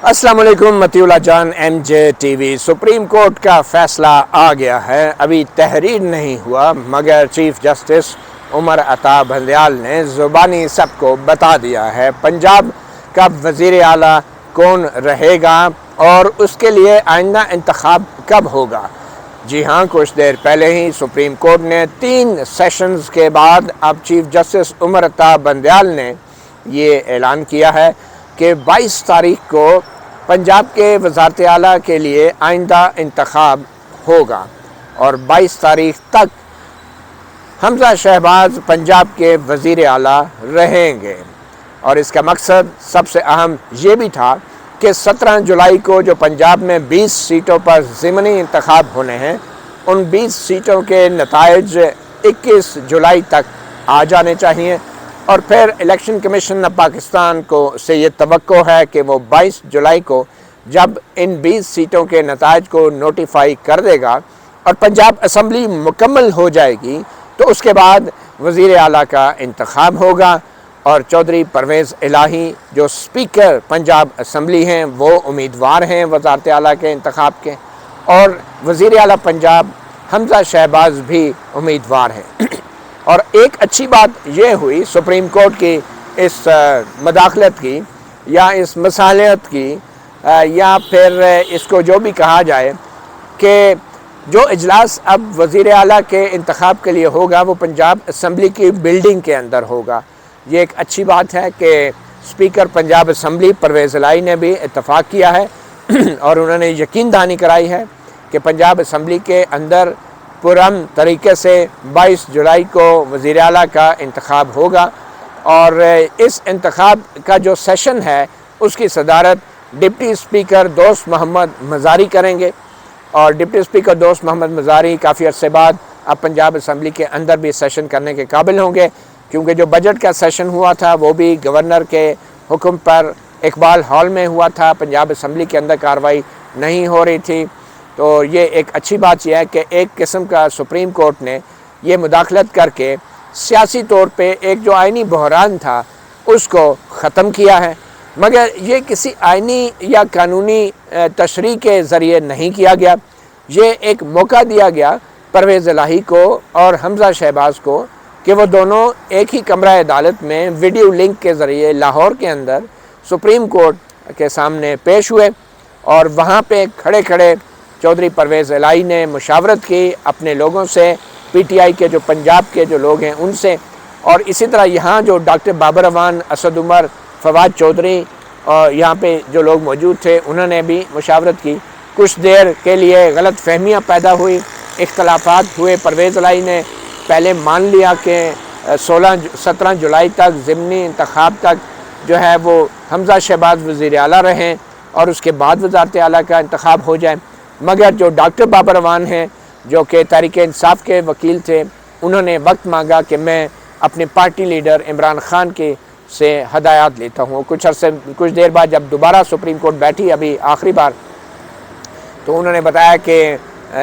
السلام علیکم Matiullah Jan M J T V. Supreme court کا فیصلہ آ گیا ہے، ابھی تحریر نہیں ہوا مگر چیف جسٹس عمر عطا بندیال نے زبانی سب کو بتا دیا ہے پنجاب کا وزیر اعلیٰ کون رہے گا اور اس کے لیے آئندہ انتخاب کب ہوگا۔ جی ہاں، کچھ دیر پہلے ہی سپریم کورٹ نے 3 سیشنز کے بعد اب چیف جسٹس عمر عطا بندیال نے یہ اعلان کیا ہے کہ 22 تاریخ کو پنجاب کے وزارت اعلیٰ کے لیے آئندہ انتخاب ہوگا اور 22 تاریخ تک حمزہ شہباز پنجاب کے وزیر اعلیٰ رہیں گے۔ اور اس کا مقصد سب سے اہم یہ بھی تھا کہ 17 جولائی کو جو پنجاب میں 20 سیٹوں پر ضمنی انتخاب ہونے ہیں، ان 20 سیٹوں کے نتائج 21 جولائی تک آ جانے چاہیے، اور پھر الیکشن کمیشن پاکستان کو سے یہ توقع ہے کہ وہ 22 جولائی کو جب ان 20 سیٹوں کے نتائج کو نوٹیفائی کر دے گا اور پنجاب اسمبلی مکمل ہو جائے گی تو اس کے بعد وزیر اعلیٰ کا انتخاب ہوگا، اور چودھری پرویز الہی جو اسپیکر پنجاب اسمبلی ہیں وہ امیدوار ہیں وزارت اعلیٰ کے انتخاب کے، اور وزیر اعلیٰ پنجاب حمزہ شہباز بھی امیدوار ہیں۔ اور ایک اچھی بات یہ ہوئی سپریم کورٹ کی اس مداخلت کی یا اس مصالحت کی یا پھر اس کو جو بھی کہا جائے کہ جو اجلاس اب وزیر اعلیٰ کے انتخاب کے لیے ہوگا وہ پنجاب اسمبلی کی بلڈنگ کے اندر ہوگا۔ یہ ایک اچھی بات ہے کہ اسپیکر پنجاب اسمبلی پرویز الہی نے بھی اتفاق کیا ہے اور انہوں نے یقین دہانی کرائی ہے کہ پنجاب اسمبلی کے اندر پرامن طریقے سے 22 جولائی کو وزیر اعلیٰ کا انتخاب ہوگا، اور اس انتخاب کا جو سیشن ہے اس کی صدارت ڈپٹی اسپیکر دوست محمد مزاری کریں گے، اور ڈپٹی اسپیکر دوست محمد مزاری کافی عرصے بعد اب پنجاب اسمبلی کے اندر بھی سیشن کرنے کے قابل ہوں گے، کیونکہ جو بجٹ کا سیشن ہوا تھا وہ بھی گورنر کے حکم پر اقبال ہال میں ہوا تھا، پنجاب اسمبلی کے اندر کارروائی نہیں ہو رہی تھی۔ تو یہ ایک اچھی بات یہ ہے کہ ایک قسم کا سپریم کورٹ نے یہ مداخلت کر کے سیاسی طور پہ ایک جو آئینی بحران تھا اس کو ختم کیا ہے، مگر یہ کسی آئینی یا قانونی تشریح کے ذریعے نہیں کیا گیا، یہ ایک موقع دیا گیا پرویز الہی کو اور حمزہ شہباز کو کہ وہ دونوں ایک ہی کمرہ عدالت میں ویڈیو لنک کے ذریعے لاہور کے اندر سپریم کورٹ کے سامنے پیش ہوئے، اور وہاں پہ کھڑے کھڑے چودھری پرویز الہی نے مشاورت کی اپنے لوگوں سے، پی ٹی آئی کے جو پنجاب کے جو لوگ ہیں ان سے، اور اسی طرح یہاں جو ڈاکٹر بابر اعوان، اسد عمر، فواد چودھری اور یہاں پہ جو لوگ موجود تھے انہوں نے بھی مشاورت کی۔ کچھ دیر کے لیے غلط فہمیاں پیدا ہوئی، اختلافات ہوئے، پرویز الہی نے پہلے مان لیا کہ 17 جولائی تک ضمنی انتخاب تک جو ہے وہ حمزہ شہباز وزیر اعلیٰ رہیں اور اس کے بعد وزارت اعلیٰ کا انتخاب ہو جائے، مگر جو ڈاکٹر بابر اعوان ہیں جو کہ تحریک انصاف کے وکیل تھے انہوں نے وقت مانگا کہ میں اپنے پارٹی لیڈر عمران خان کے سے ہدایات لیتا ہوں۔ کچھ دیر بعد جب دوبارہ سپریم کورٹ بیٹھی ابھی آخری بار، تو انہوں نے بتایا کہ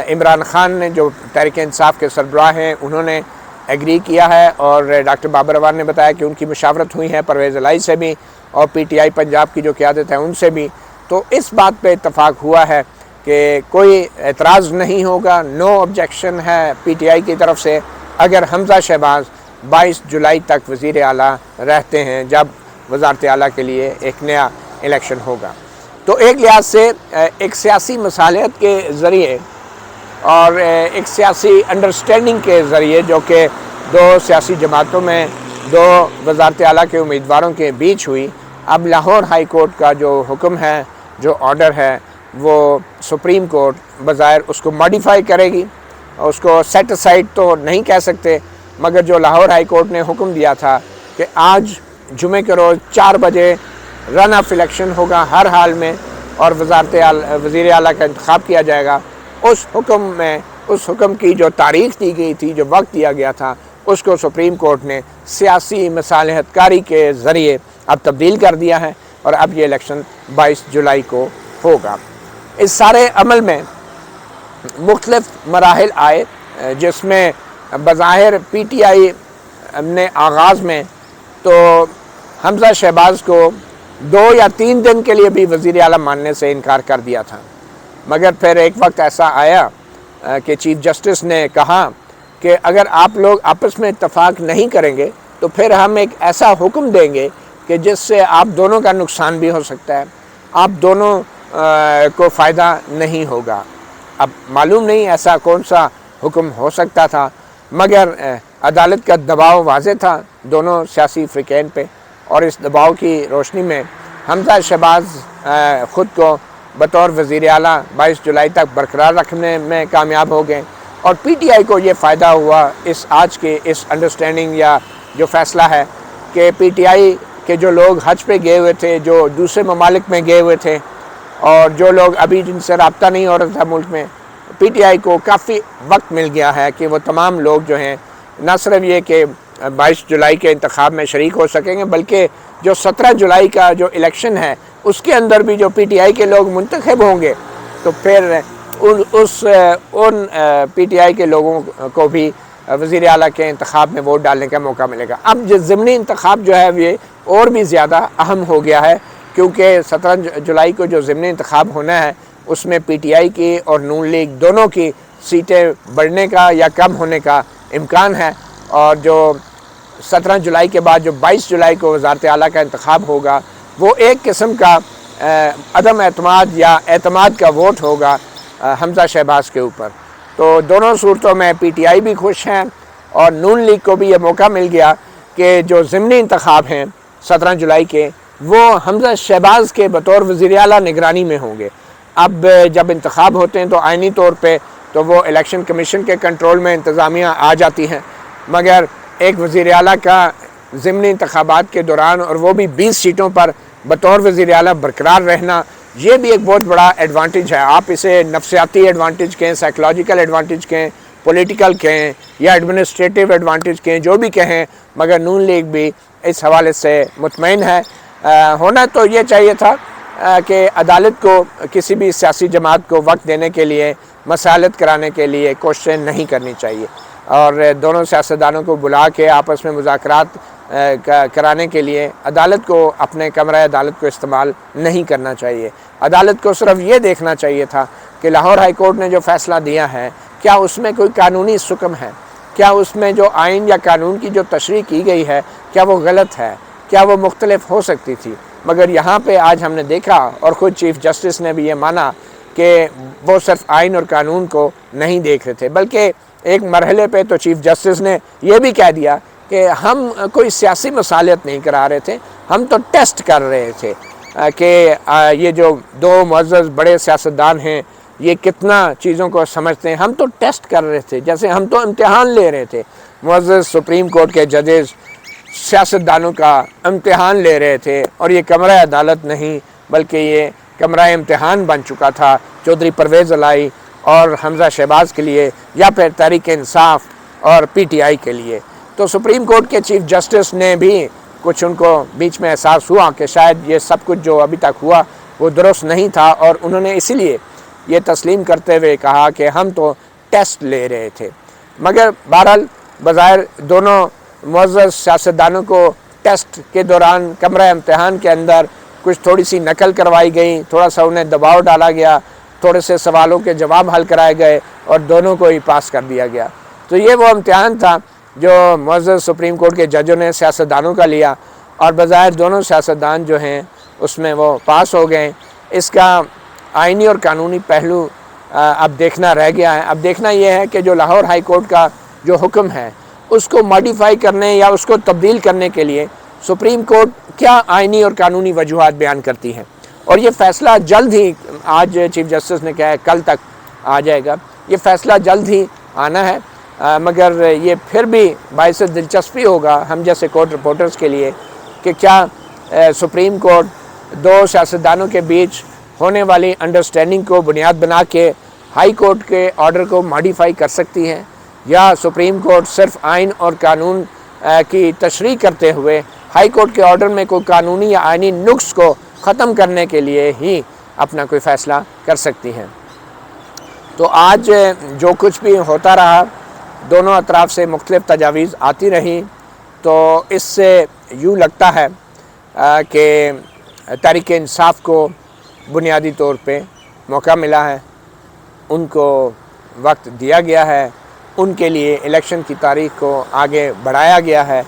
عمران خان نے جو تحریک انصاف کے سربراہ ہیں انہوں نے ایگری کیا ہے، اور ڈاکٹر بابر اعوان نے بتایا کہ ان کی مشاورت ہوئی ہے پرویز الہی سے بھی اور پی ٹی آئی پنجاب کی جو قیادت ہے ان سے بھی، تو اس بات پہ اتفاق ہوا ہے کہ کوئی اعتراض نہیں ہوگا، نو آبجیکشن ہے پی ٹی آئی کی طرف سے اگر حمزہ شہباز 22 جولائی تک وزیر اعلیٰ رہتے ہیں جب وزارت اعلیٰ کے لیے ایک نیا الیکشن ہوگا۔ تو ایک لحاظ سے ایک سیاسی مصالحت کے ذریعے اور ایک سیاسی انڈرسٹینڈنگ کے ذریعے جو کہ 2 سیاسی جماعتوں میں 2 وزارت اعلیٰ کے امیدواروں کے بیچ ہوئی، اب لاہور ہائی کورٹ کا جو حکم ہے، جو آرڈر ہے، وہ سپریم کورٹ بظاہر اس کو ماڈیفائی کرے گی، اس کو سیٹ اسائڈ تو نہیں کہہ سکتے، مگر جو لاہور ہائی کورٹ نے حکم دیا تھا کہ آج جمعے کے روز 4 بجے رن آف الیکشن ہوگا ہر حال میں اور وزیر اعلیٰ کا انتخاب کیا جائے گا، اس حکم کی جو تاریخ دی گئی تھی، جو وقت دیا گیا تھا، اس کو سپریم کورٹ نے سیاسی مصالحت کاری کے ذریعے اب تبدیل کر دیا ہے، اور اب یہ الیکشن 22 جولائی کو ہوگا۔ اس سارے عمل میں مختلف مراحل آئے، جس میں بظاہر پی ٹی آئی نے آغاز میں تو حمزہ شہباز کو 2 یا 3 دن کے لیے بھی وزیر اعلیٰ ماننے سے انکار کر دیا تھا، مگر پھر ایک وقت ایسا آیا کہ چیف جسٹس نے کہا کہ اگر آپ لوگ آپس میں اتفاق نہیں کریں گے تو پھر ہم ایک ایسا حکم دیں گے کہ جس سے آپ دونوں کا نقصان بھی ہو سکتا ہے، آپ دونوں کو فائدہ نہیں ہوگا۔ اب معلوم نہیں ایسا کون سا حکم ہو سکتا تھا، مگر عدالت کا دباؤ واضح تھا دونوں سیاسی فریقین پہ، اور اس دباؤ کی روشنی میں حمزہ شہباز خود کو بطور وزیر اعلیٰ 22 جولائی تک برقرار رکھنے میں کامیاب ہو گئے، اور پی ٹی آئی کو یہ فائدہ ہوا آج کے اس انڈرسٹینڈنگ یا جو فیصلہ ہے کہ پی ٹی آئی کے جو لوگ حج پہ گئے ہوئے تھے، جو دوسرے ممالک میں گئے ہوئے تھے، اور جو لوگ ابھی جن سے رابطہ نہیں ہو رہا تھا ملک میں، پی ٹی آئی کو کافی وقت مل گیا ہے کہ وہ تمام لوگ جو ہیں نہ صرف یہ کہ 22 جولائی کے انتخاب میں شریک ہو سکیں گے، بلکہ جو 17 جولائی کا جو الیکشن ہے اس کے اندر بھی جو پی ٹی آئی کے لوگ منتخب ہوں گے تو پھر ان پی ٹی آئی کے لوگوں کو بھی وزیر اعلیٰ کے انتخاب میں ووٹ ڈالنے کا موقع ملے گا۔ اب جو ضمنی انتخاب جو ہے یہ اور بھی زیادہ اہم ہو گیا ہے، کیونکہ 17 جولائی کو جو ضمنی انتخاب ہونا ہے اس میں پی ٹی آئی کی اور نون لیگ دونوں کی سیٹیں بڑھنے کا یا کم ہونے کا امکان ہے، اور جو 17 جولائی کے بعد جو 22 جولائی کو وزارت اعلیٰ کا انتخاب ہوگا وہ ایک قسم کا عدم اعتماد یا اعتماد کا ووٹ ہوگا حمزہ شہباز کے اوپر۔ تو دونوں صورتوں میں پی ٹی آئی بھی خوش ہیں اور نون لیگ کو بھی یہ موقع مل گیا کہ جو ضمنی انتخاب ہیں 17 جولائی کے وہ حمزہ شہباز کے بطور وزیر اعلیٰ نگرانی میں ہوں گے۔ اب جب انتخاب ہوتے ہیں تو آئینی طور پہ تو وہ الیکشن کمیشن کے کنٹرول میں انتظامیہ آ جاتی ہے، مگر ایک وزیر اعلیٰ کا ضمنی انتخابات کے دوران اور وہ بھی 20 سیٹوں پر بطور وزیر اعلیٰ برقرار رہنا، یہ بھی ایک بہت بڑا ایڈوانٹیج ہے۔ آپ اسے نفسیاتی ایڈوانٹیج کہیں، سائیکلوجیکل ایڈوانٹیج کہیں، پولیٹیکل کہیں یا ایڈمنسٹریٹو ایڈوانٹیج کہیں، جو بھی کہیں، مگر نون لیگ بھی اس حوالے سے مطمئن ہے۔ ہونا تو یہ چاہیے تھا کہ عدالت کو کسی بھی سیاسی جماعت کو وقت دینے کے لیے، مسالت کرانے کے لیے کوششیں نہیں کرنی چاہیے، اور دونوں سیاستدانوں کو بلا کے آپس میں مذاکرات کرانے کے لیے عدالت کو اپنے کمرہ عدالت کو استعمال نہیں کرنا چاہیے۔ عدالت کو صرف یہ دیکھنا چاہیے تھا کہ لاہور ہائی کورٹ نے جو فیصلہ دیا ہے کیا اس میں کوئی قانونی سکم ہے، کیا اس میں جو آئین یا قانون کی جو تشریح کی گئی ہے کیا وہ غلط ہے، کیا وہ مختلف ہو سکتی تھی۔ مگر یہاں پہ آج ہم نے دیکھا اور خود چیف جسٹس نے بھی یہ مانا کہ وہ صرف آئین اور قانون کو نہیں دیکھ رہے تھے، بلکہ ایک مرحلے پہ تو چیف جسٹس نے یہ بھی کہہ دیا کہ ہم کوئی سیاسی مصالحت نہیں کرا رہے تھے، ہم تو ٹیسٹ کر رہے تھے کہ یہ جو دو معزز بڑے سیاستدان ہیں یہ کتنا چیزوں کو سمجھتے ہیں، ہم تو ٹیسٹ کر رہے تھے، جیسے ہم تو امتحان لے رہے تھے۔ معزز سپریم کورٹ کے ججز سیاستدانوں کا امتحان لے رہے تھے، اور یہ کمرہ عدالت نہیں بلکہ یہ کمرہ امتحان بن چکا تھا چودھری پرویز الہی اور حمزہ شہباز کے لیے، یا پھر تحریک انصاف اور پی ٹی آئی کے لیے۔ تو سپریم کورٹ کے چیف جسٹس نے بھی کچھ ان کو بیچ میں احساس ہوا کہ شاید یہ سب کچھ جو ابھی تک ہوا وہ درست نہیں تھا، اور انہوں نے اسی لیے یہ تسلیم کرتے ہوئے کہا کہ ہم تو ٹیسٹ لے رہے تھے۔ مگر بہرحال بظاہر دونوں معزز سیاستدانوں کو ٹیسٹ کے دوران کمرہ امتحان کے اندر کچھ تھوڑی سی نقل کروائی گئی، تھوڑا سا انہیں دباؤ ڈالا گیا، تھوڑے سے سوالوں کے جواب حل کرائے گئے اور دونوں کو ہی پاس کر دیا گیا۔ تو یہ وہ امتحان تھا جو معزز سپریم کورٹ کے ججوں نے سیاستدانوں کا لیا، اور بظاہر دونوں سیاستدان جو ہیں اس میں وہ پاس ہو گئے۔ اس کا آئینی اور قانونی پہلو اب دیکھنا رہ گیا ہے۔ اب دیکھنا یہ ہے کہ جو لاہور ہائی کورٹ کا جو حکم ہے اس کو ماڈیفائی کرنے یا اس کو تبدیل کرنے کے لیے سپریم کورٹ کیا آئینی اور قانونی وجوہات بیان کرتی ہے، اور یہ فیصلہ جلد ہی، آج چیف جسٹس نے کہا ہے کل تک آ جائے گا، یہ فیصلہ جلد ہی آنا ہے۔ مگر یہ پھر بھی باعث دلچسپی ہوگا ہم جیسے کورٹ رپورٹرز کے لیے کہ کیا سپریم کورٹ دو سیاستدانوں کے بیچ ہونے والی انڈرسٹینڈنگ کو بنیاد بنا کے ہائی کورٹ کے آرڈر کو ماڈیفائی کر سکتی ہے، یا سپریم کورٹ صرف آئین اور قانون کی تشریح کرتے ہوئے ہائی کورٹ کے آرڈر میں کوئی قانونی یا آئینی نقص کو ختم کرنے کے لیے ہی اپنا کوئی فیصلہ کر سکتی ہیں۔ تو آج جو کچھ بھی ہوتا رہا، دونوں اطراف سے مختلف تجاویز آتی رہیں، تو اس سے یوں لگتا ہے کہ تحریک انصاف کو بنیادی طور پہ موقع ملا ہے، ان کو وقت دیا گیا ہے، ان کے لیے الیکشن کی تاریخ کو آگے بڑھایا گیا ہے،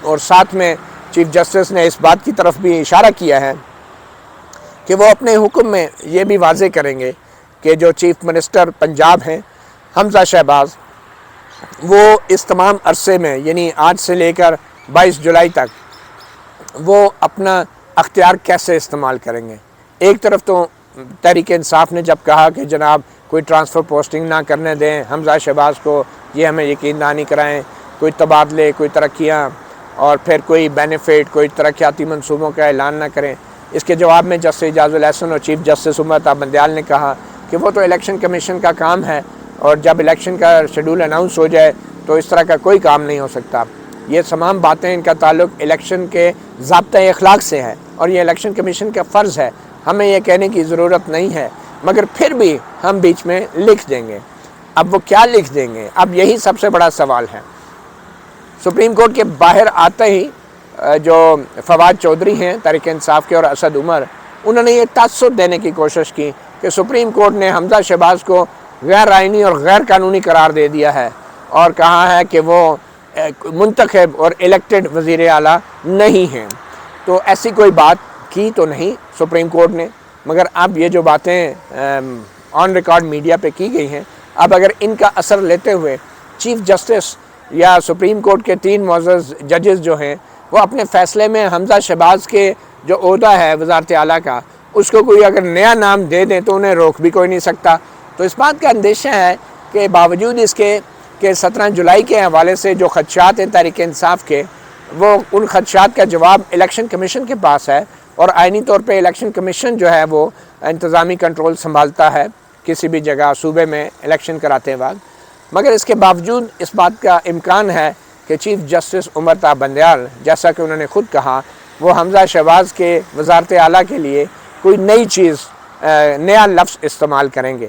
اور ساتھ میں چیف جسٹس نے اس بات کی طرف بھی اشارہ کیا ہے کہ وہ اپنے حکم میں یہ بھی واضح کریں گے کہ جو چیف منسٹر پنجاب ہیں حمزہ شہباز، وہ اس تمام عرصے میں یعنی آج سے لے کر 22 جولائی تک وہ اپنا اختیار کیسے استعمال کریں گے۔ ایک طرف تو تحریک انصاف نے جب کہا کہ جناب کوئی ٹرانسفر پوسٹنگ نہ کرنے دیں حمزہ شہباز کو، یہ ہمیں یقین دہانی کرائیں، کوئی تبادلے، کوئی ترقیاں اور پھر کوئی بینیفٹ، کوئی ترقیاتی منصوبوں کا اعلان نہ کریں، اس کے جواب میں جسٹس اعجاز الاحسن اور چیف جسٹس عمر عطا بندیال نے کہا کہ وہ تو الیکشن کمیشن کا کام ہے، اور جب الیکشن کا شیڈول اناؤنس ہو جائے تو اس طرح کا کوئی کام نہیں ہو سکتا۔ یہ تمام باتیں ان کا تعلق الیکشن کے ضابطۂ اخلاق سے ہے، اور یہ الیکشن کمیشن کا فرض ہے، ہمیں یہ کہنے کی ضرورت نہیں ہے، مگر پھر بھی ہم بیچ میں لکھ دیں گے۔ اب وہ کیا لکھ دیں گے؟ اب یہی سب سے بڑا سوال ہے۔ سپریم کورٹ کے باہر آتے ہی جو فواد چودھری ہیں تحریک انصاف کے اور اسد عمر، انہوں نے یہ تاثر دینے کی کوشش کی کہ سپریم کورٹ نے حمزہ شہباز کو غیر آئینی اور غیر قانونی قرار دے دیا ہے، اور کہا ہے کہ وہ منتخب اور الیکٹڈ وزیر اعلیٰ نہیں ہیں۔ تو ایسی کوئی بات کی تو نہیں سپریم کورٹ نے، مگر اب یہ جو باتیں آن ریکارڈ میڈیا پہ کی گئی ہیں، اب اگر ان کا اثر لیتے ہوئے چیف جسٹس یا سپریم کورٹ کے 3 معزز ججز جو ہیں وہ اپنے فیصلے میں حمزہ شہباز کے جو عہدہ ہے وزارت اعلیٰ کا، اس کو کوئی اگر نیا نام دے دیں تو انہیں روک بھی کوئی نہیں سکتا۔ تو اس بات کا اندیشہ ہے کہ باوجود اس کے کہ 17 جولائی کے حوالے سے جو خدشات ہیں تحریک انصاف کے، وہ ان خدشات کا جواب الیکشن کمیشن کے پاس ہے، اور آئینی طور پہ الیکشن کمیشن جو ہے وہ انتظامی کنٹرول سنبھالتا ہے کسی بھی جگہ صوبے میں الیکشن کراتے وقت، مگر اس کے باوجود اس بات کا امکان ہے کہ چیف جسٹس عمر عطا بندیال، جیسا کہ انہوں نے خود کہا، وہ حمزہ شہباز کے وزارت اعلیٰ کے لیے کوئی نئی چیز، نیا لفظ استعمال کریں گے،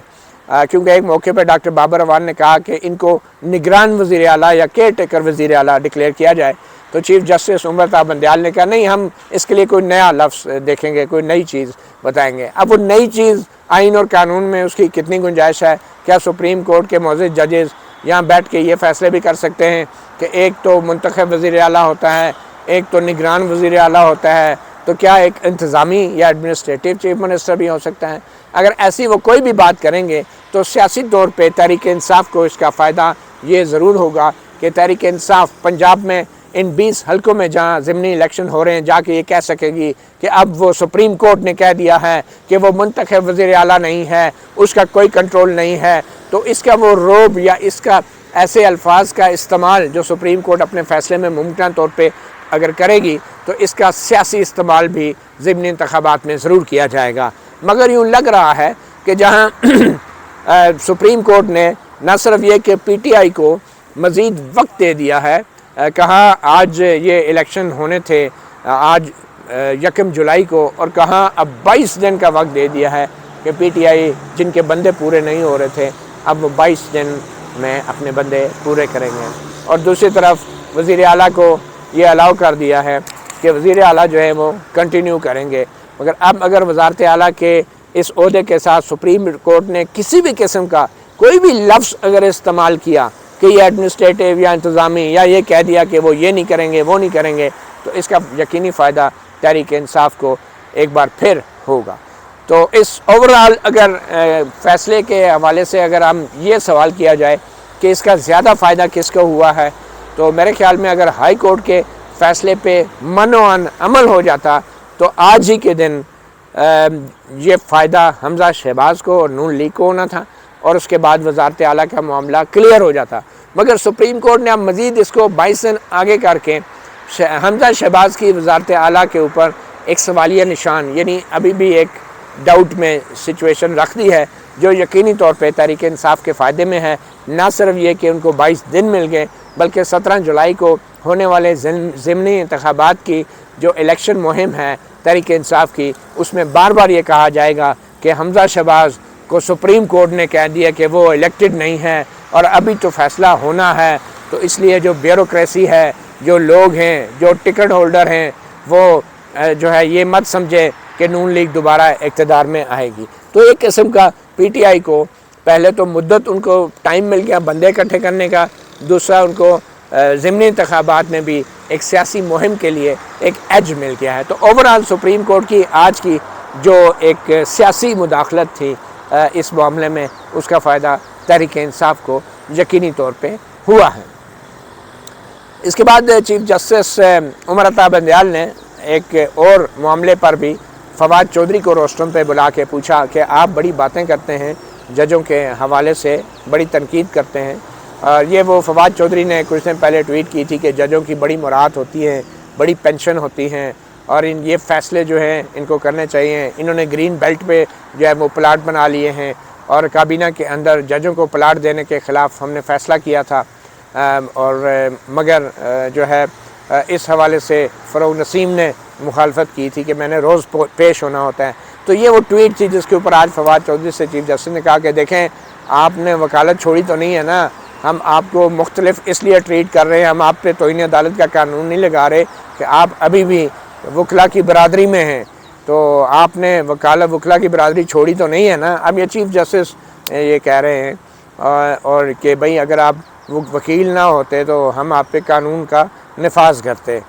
کیونکہ ایک موقع پہ ڈاکٹر بابر اعوان نے کہا کہ ان کو نگران وزیر اعلیٰ یا کیئر ٹیکر وزیر اعلیٰ ڈکلیئر کیا جائے، تو چیف جسٹس عمر عطا بندیال نے کہا نہیں، ہم اس کے لیے کوئی نیا لفظ دیکھیں گے، کوئی نئی چیز بتائیں گے۔ اب وہ نئی چیز آئین اور قانون میں اس کی کتنی گنجائش ہے؟ کیا سپریم کورٹ کے معزز ججز یہاں بیٹھ کے یہ فیصلے بھی کر سکتے ہیں کہ ایک تو منتخب وزیر اعلیٰ ہوتا ہے، ایک تو نگران وزیر اعلیٰ ہوتا ہے، تو کیا ایک انتظامی یا ایڈمنسٹریٹو چیف منسٹر بھی ہو سکتا ہے؟ اگر ایسی وہ کوئی بھی بات کریں گے تو سیاسی طور پہ تحریک انصاف کو اس کا فائدہ یہ ضرور ہوگا کہ تحریک انصاف پنجاب میں ان 20 حلقوں میں جہاں ضمنی الیکشن ہو رہے ہیں جا کے یہ کہہ سکے گی کہ اب وہ سپریم کورٹ نے کہہ دیا ہے کہ وہ منتخب وزیر اعلیٰ نہیں ہے، اس کا کوئی کنٹرول نہیں ہے، تو اس کا وہ روب یا اس کا ایسے الفاظ کا استعمال جو سپریم کورٹ اپنے فیصلے میں ممکنہ طور پہ اگر کرے گی تو اس کا سیاسی استعمال بھی ضمنی انتخابات میں ضرور کیا جائے گا۔ مگر یوں لگ رہا ہے کہ جہاں سپریم کورٹ نے نہ صرف یہ کہ پی ٹی آئی کو مزید وقت دے دیا ہے، کہاں آج یہ الیکشن ہونے تھے آج 1 جولائی کو، اور کہاں اب 22 دن کا وقت دے دیا ہے کہ پی ٹی آئی جن کے بندے پورے نہیں ہو رہے تھے اب وہ 22 دن میں اپنے بندے پورے کریں گے، اور دوسری طرف وزیر اعلیٰ کو یہ الاؤ کر دیا ہے کہ وزیر اعلیٰ جو ہے وہ کنٹینیو کریں گے۔ مگر اب اگر وزارت اعلیٰ کے اس عہدے کے ساتھ سپریم کورٹ نے کسی بھی قسم کا کوئی بھی لفظ اگر استعمال کیا کہ یہ ایڈمنسٹریٹو یا انتظامی، یا یہ کہہ دیا کہ وہ یہ نہیں کریں گے وہ نہیں کریں گے، تو اس کا یقینی فائدہ تحریک انصاف کو ایک بار پھر ہوگا۔ تو اس اوورآل اگر فیصلے کے حوالے سے اگر ہم یہ سوال کیا جائے کہ اس کا زیادہ فائدہ کس کو ہوا ہے، تو میرے خیال میں اگر ہائی کورٹ کے فیصلے پہ منوعاً عمل ہو جاتا تو آج ہی کے دن یہ فائدہ حمزہ شہباز کو اور نون لیگ کو ہونا تھا، اور اس کے بعد وزارت اعلیٰ کا معاملہ کلیئر ہو جاتا۔ مگر سپریم کورٹ نے اب مزید اس کو 22 دن آگے کر کے حمزہ شہباز کی وزارت اعلیٰ کے اوپر ایک سوالیہ نشان، یعنی ابھی بھی ایک ڈاؤٹ میں سچویشن رکھ دی ہے، جو یقینی طور پہ تحریک انصاف کے فائدے میں ہے۔ نہ صرف یہ کہ ان کو 22 دن مل گئے، بلکہ 17 جولائی کو ہونے والے ضمنی انتخابات کی جو الیکشن مہم ہے تحریک انصاف کی، اس میں بار بار یہ کہا جائے گا کہ حمزہ شہباز کو سپریم کورٹ نے کہہ دیا کہ وہ الیکٹڈ نہیں ہے اور ابھی تو فیصلہ ہونا ہے، تو اس لیے جو بیوروکریسی ہے، جو لوگ ہیں، جو ٹکٹ ہولڈر ہیں، وہ جو ہے یہ مت سمجھے کہ نون لیگ دوبارہ اقتدار میں آئے گی۔ تو ایک قسم کا پی ٹی آئی کو پہلے تو مدت ان کو ٹائم مل گیا بندے اکٹھے کرنے کا، دوسرا ان کو ضمنی انتخابات میں بھی ایک سیاسی مہم کے لیے ایک ایج مل گیا ہے۔ تو اوورآل سپریم کورٹ کی آج کی جو ایک سیاسی مداخلت تھی اس معاملے میں، اس کا فائدہ تحریک انصاف کو یقینی طور پہ ہوا ہے۔ اس کے بعد چیف جسٹس عمر عطا بندیال نے ایک اور معاملے پر بھی فواد چودھری کو روسٹرم پہ بلا کے پوچھا کہ آپ بڑی باتیں کرتے ہیں ججوں کے حوالے سے، بڑی تنقید کرتے ہیں، اور یہ وہ فواد چودھری نے کچھ دن پہلے ٹویٹ کی تھی کہ ججوں کی بڑی مراعات ہوتی ہے، بڑی پینشن ہوتی ہیں، اور یہ فیصلے جو ہیں ان کو کرنے چاہیے۔ انہوں نے گرین بیلٹ پہ جو ہے وہ پلاٹ بنا لیے ہیں، اور کابینہ کے اندر ججوں کو پلاٹ دینے کے خلاف ہم نے فیصلہ کیا تھا، اور مگر جو ہے اس حوالے سے فروغ نسیم نے مخالفت کی تھی کہ میں نے روز پیش ہونا ہوتا ہے۔ تو یہ وہ ٹویٹ تھی جس کے اوپر آج فواد چودھری سے چیف جسٹس نے کہا کہ دیکھیں آپ نے وکالت چھوڑی تو نہیں ہے نا، ہم آپ کو مختلف اس لیے ٹریٹ کر رہے ہیں، ہم آپ پہ توہین عدالت کا قانون نہیں لگا رہے کہ آپ ابھی بھی وکلا کی برادری میں ہیں، تو آپ نے وکلا کی برادری چھوڑی تو نہیں ہے نا۔ اب یہ چیف جسٹس یہ کہہ رہے ہیں اور کہ بھئی اگر آپ وکیل نہ ہوتے تو ہم آپ پہ قانون کا نفاذ کرتے۔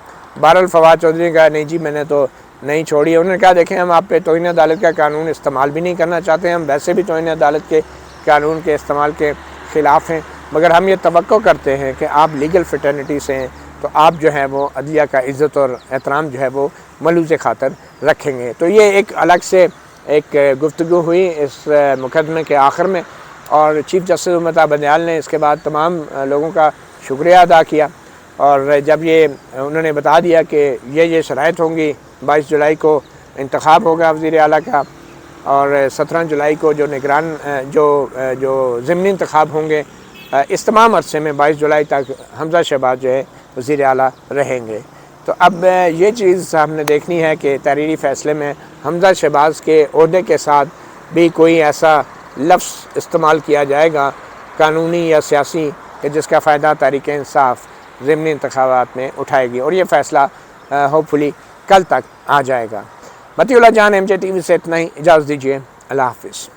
بہرحال فواد چودھری نے کہا نہیں جی میں نے تو نہیں چھوڑی ہے۔ انہوں نے کہا دیکھیں ہم آپ پہ توہین عدالت کا قانون استعمال بھی نہیں کرنا چاہتے ہیں، ہم ویسے بھی توہین عدالت کے قانون کے استعمال کے خلاف ہیں، مگر ہم یہ توقع کرتے ہیں کہ آپ لیگل فٹرنیٹی سے ہیں تو آپ جو ہے وہ عدلیہ کا عزت اور احترام جو ہے وہ ملوث خاطر رکھیں گے۔ تو یہ ایک الگ سے ایک گفتگو ہوئی اس مقدمے کے آخر میں، اور چیف جسٹس عمر عطا بندیال نے اس کے بعد تمام لوگوں کا شکریہ ادا کیا، اور جب یہ انہوں نے بتا دیا کہ یہ شرائط ہوں گی، 22 جولائی کو انتخاب ہوگا وزیر اعلیٰ کا، اور 17 جولائی کو جو نگران جو ضمنی انتخاب ہوں گے، اس تمام عرصے میں 22 جولائی تک حمزہ شہباز جو ہے وزیر اعلیٰ رہیں گے۔ تو اب یہ چیز ہم نے دیکھنی ہے کہ تحریری فیصلے میں حمزہ شہباز کے عہدے کے ساتھ بھی کوئی ایسا لفظ استعمال کیا جائے گا قانونی یا سیاسی کہ جس کا فائدہ تحریک انصاف ضمنی انتخابات میں اٹھائے گی، اور یہ فیصلہ ہوپ فلی کل تک آ جائے گا۔ مطیع اللہ جان، MJ ٹی وی سے اتنا ہی، اجازت دیجیے، اللہ حافظ۔